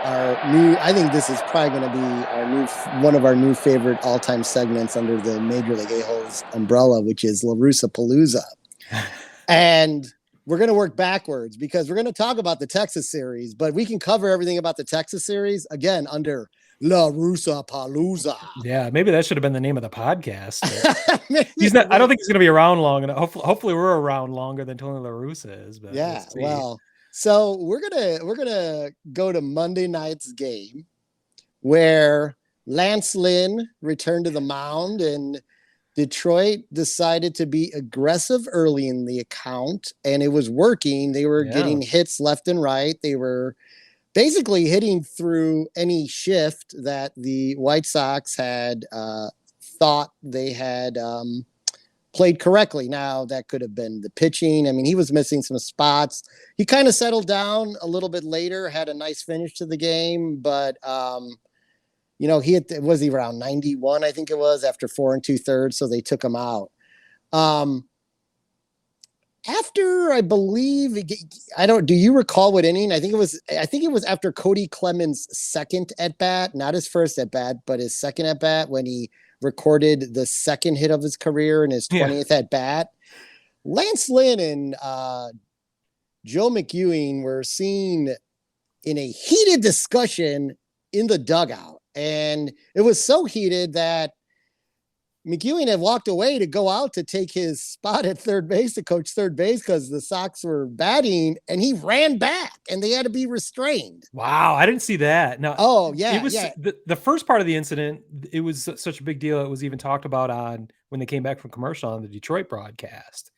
I think this is probably going to be one of our new favorite all-time segments under the Major League A-Holes umbrella, which is La Russa Palooza. And we're going to work backwards because we're going to talk about the Texas series, but we can cover everything about the Texas series again under La Russa Palooza. Yeah, maybe that should have been the name of the podcast. He's not. I don't think he's going to be around long enough. Hopefully, we're around longer than Tony La Russa is. But yeah, well, so we're gonna go to Monday night's game where Lance Lynn returned to the mound and Detroit decided to be aggressive early in the account, and it was working. They were getting hits left and right. They were basically hitting through any shift that the White Sox had thought they had played correctly. Now, that could have been the pitching. I mean, he was missing some spots. He kind of settled down a little bit later, had a nice finish to the game, but was he around 91, I think it was, after 4 2/3, so they took him out. After, I believe, do you recall what inning? I think it was after Cody Clemens' second at bat, not his first at bat, but his second at bat when he recorded the second hit of his career in his 20th at bat. Lance Lynn and Joe McEwing were seen in a heated discussion in the dugout. And it was so heated that McEwing had walked away to go out to take his spot at third base, to coach third base, because the Sox were batting, and he ran back and they had to be restrained. Wow. I didn't see that. No. Oh yeah. It was the first part of the incident. It was such a big deal. It was even talked about on when they came back from commercial on the Detroit broadcast.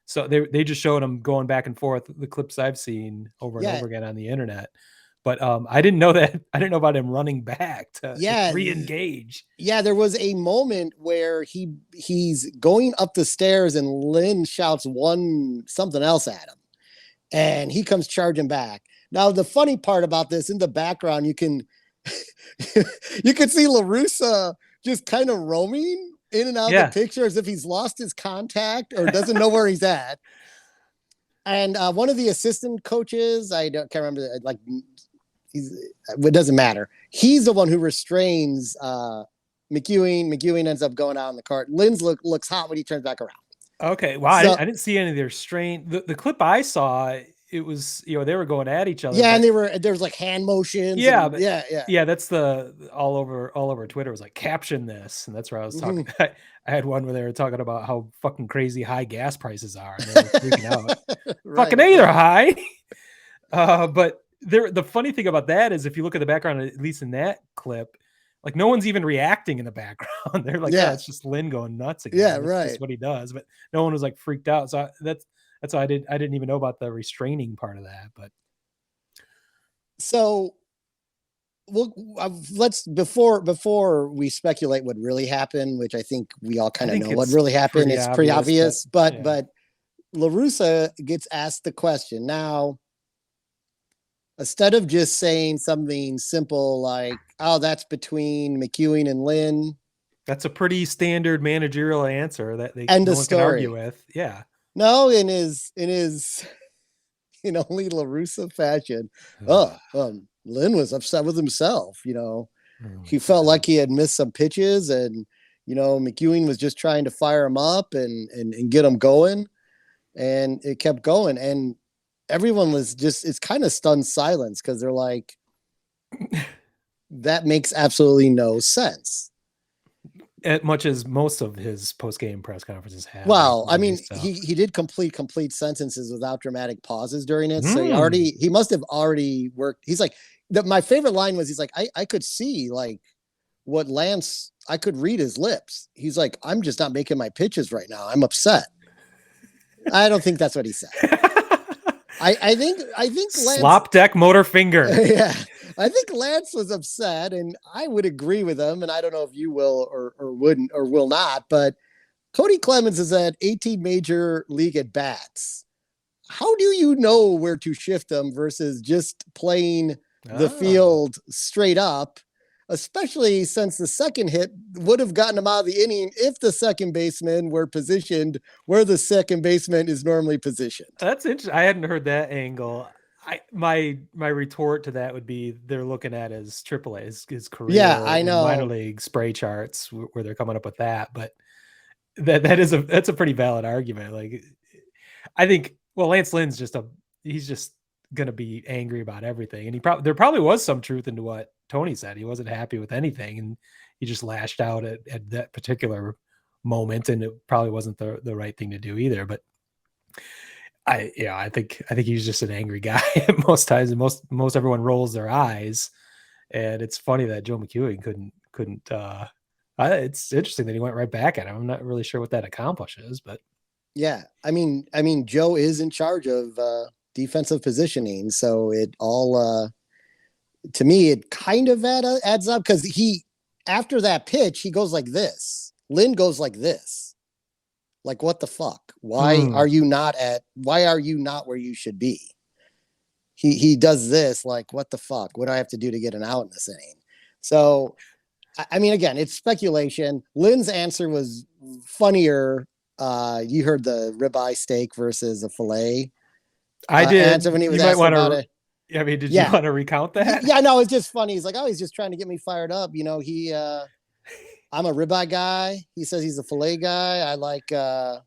So they just showed him going back and forth, the clips I've seen over and over again on the internet. But I didn't know that. I didn't know about him running back to re-engage. Yeah, there was a moment where he's going up the stairs and Lynn shouts something else at him. And he comes charging back. Now, the funny part about this, in the background, you can see La Russa just kind of roaming in and out of the picture as if he's lost his contact or doesn't know where he's at. And one of the assistant coaches, can't remember, it doesn't matter. He's the one who restrains McEwing. McEwing ends up going out in the cart. Lynn's looks hot when he turns back around. Okay. Wow. So, I didn't see any of their restraint. The clip I saw, it was, they were going at each other. Yeah. And there was like hand motions. Yeah. Yeah. That's all over Twitter was like, caption this. And that's where I was talking. I had one where they were talking about how fucking crazy high gas prices are. And they were freaking out. Fucking A, they're high. But the funny thing about that is if you look at the background, at least in that clip, like no one's even reacting in the background. They're like, it's just Lynn going nuts again. Yeah, right. That's what he does. But no one was like freaked out. So that's why I didn't even know about the restraining part of that. But so let's before we speculate what really happened, which I think we all kind of know what really happened. It's pretty obvious, but La Russa gets asked the question now. Instead of just saying something simple like, "Oh, that's between McEwing and Lynn," that's a pretty standard managerial answer that no one can argue with. Yeah. No, in his in only La Russa fashion. Lynn was upset with himself. He felt like he had missed some pitches, and McEwing was just trying to fire him up and get him going, and it kept going. And everyone was it's kind of stunned silence because they're like, that makes absolutely no sense. As much as most of his post-game press conferences have. Well, I mean, he did complete sentences without dramatic pauses during it. So he must have already worked. He's like, my favorite line was, he's like, I could see like what Lance, I could read his lips. He's like, I'm just not making my pitches right now. I'm upset. I don't think that's what he said. I think Lance, slop deck motor finger. Yeah. I think Lance was upset, and I would agree with him. And I don't know if you will or wouldn't or will not, but Cody Clemens is at 18 major league at bats. How do you know where to shift them versus just playing the field straight up, especially since the second hit would have gotten him out of the inning if the second baseman were positioned where the second baseman is normally positioned? That's interesting. I hadn't heard that angle. my retort to that would be they're looking at his AAA, his career, Yeah, I in minor know. league spray charts where they're coming up with that. But that's a pretty valid argument. Like, I think, well, Lance Lynn's he's just gonna be angry about everything, and there probably was some truth into what Tony said. He wasn't happy with anything, and he just lashed out at that particular moment, and it probably wasn't the right thing to do either. But I think he's just an angry guy most times, and most everyone rolls their eyes. And it's funny that Joe McEwing couldn't. It's interesting that he went right back at him. I'm not really sure what that accomplishes, but yeah, I mean, Joe is in charge of defensive positioning, so it all to me it kind of adds up because he after that pitch he goes like this. Lynn goes like this. Like, what the fuck? Why are you not where you should be? He does this, like, what the fuck? What do I have to do to get an out in this inning? So, I mean, again, it's speculation. Lynn's answer was funnier. You heard the ribeye steak versus a filet. I did. Answer when he was you might want to. I mean, did you want to recount that? Yeah, no, it's just funny. He's like, oh, he's just trying to get me fired up. You know, I'm a ribeye guy. He says he's a filet guy. I like a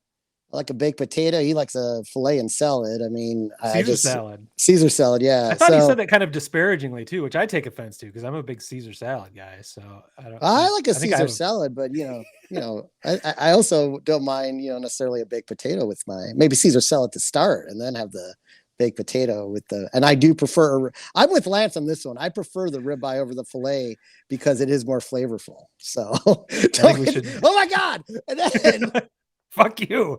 baked potato. He likes a filet and salad. I mean, Caesar salad. Yeah. I thought he said that kind of disparagingly too, which I take offense to because I'm a big Caesar salad guy. So I like a Caesar salad, but I also don't mind, necessarily a baked potato with maybe Caesar salad to start and then have the baked potato and I do prefer, I'm with Lance on this one. I prefer the ribeye over the filet because it is more flavorful. So I think we should. Oh my God. And then, fuck you.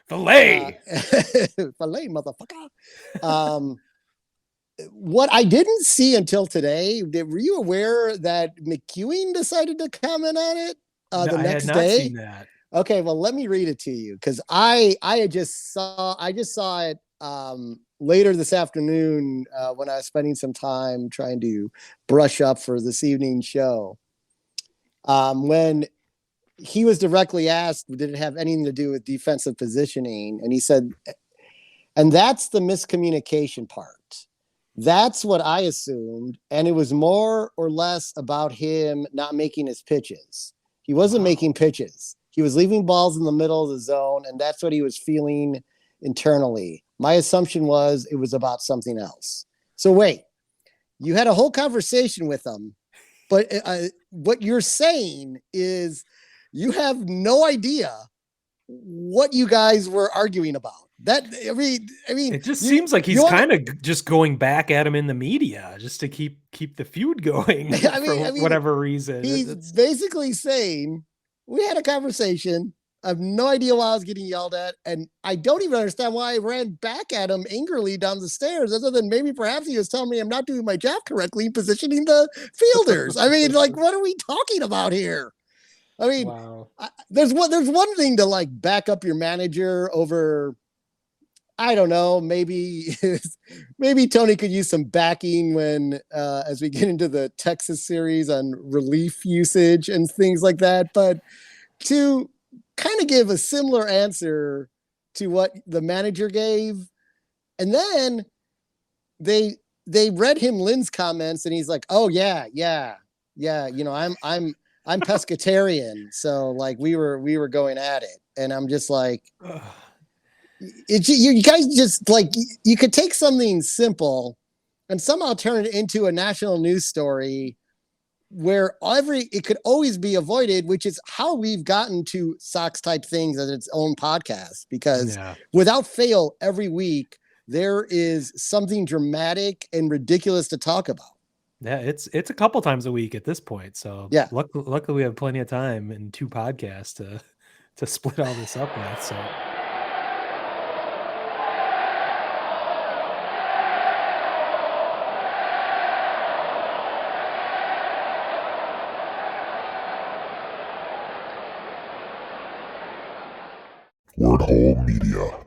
Filet. Filet, motherfucker. What I didn't see until today, were you aware that McEwing decided to comment on it the next day? I had not seen that. Okay, well, let me read it to you because I just saw it later this afternoon when I was spending some time trying to brush up for this evening's show. When he was directly asked, did it have anything to do with defensive positioning? And he said, and that's the miscommunication part. That's what I assumed. And it was more or less about him not making his pitches. He wasn't making pitches. He was leaving balls in the middle of the zone. And that's what he was feeling internally. My assumption was it was about something else. So wait, you had a whole conversation with him, but what you're saying is you have no idea what you guys were arguing about. That I mean, it just seems like he's kind of just going back at him in the media just to keep the feud going for whatever reason. He's basically saying we had a conversation. I have no idea why I was getting yelled at, and I don't even understand why I ran back at him angrily down the stairs, other than maybe perhaps he was telling me I'm not doing my job correctly, positioning the fielders. I mean, like, what are we talking about here? I mean, wow. There's one thing to like back up your manager over, I don't know, maybe Tony could use some backing when as we get into the Texas series on relief usage and things like that. But to kind of give a similar answer to what the manager gave, and then they read him Lynn's comments, and he's like, "Oh yeah, I'm pescatarian, so like we were going at it," and I'm just like, you guys just like you could take something simple and somehow turn it into a national news story where it could always be avoided, which is how we've gotten to Sox type things as its own podcast, because without fail, every week there is something dramatic and ridiculous to talk about. Yeah, it's a couple times a week at this point. So yeah, luckily we have plenty of time and 2 podcasts to split all this up with. So Word Hole Media.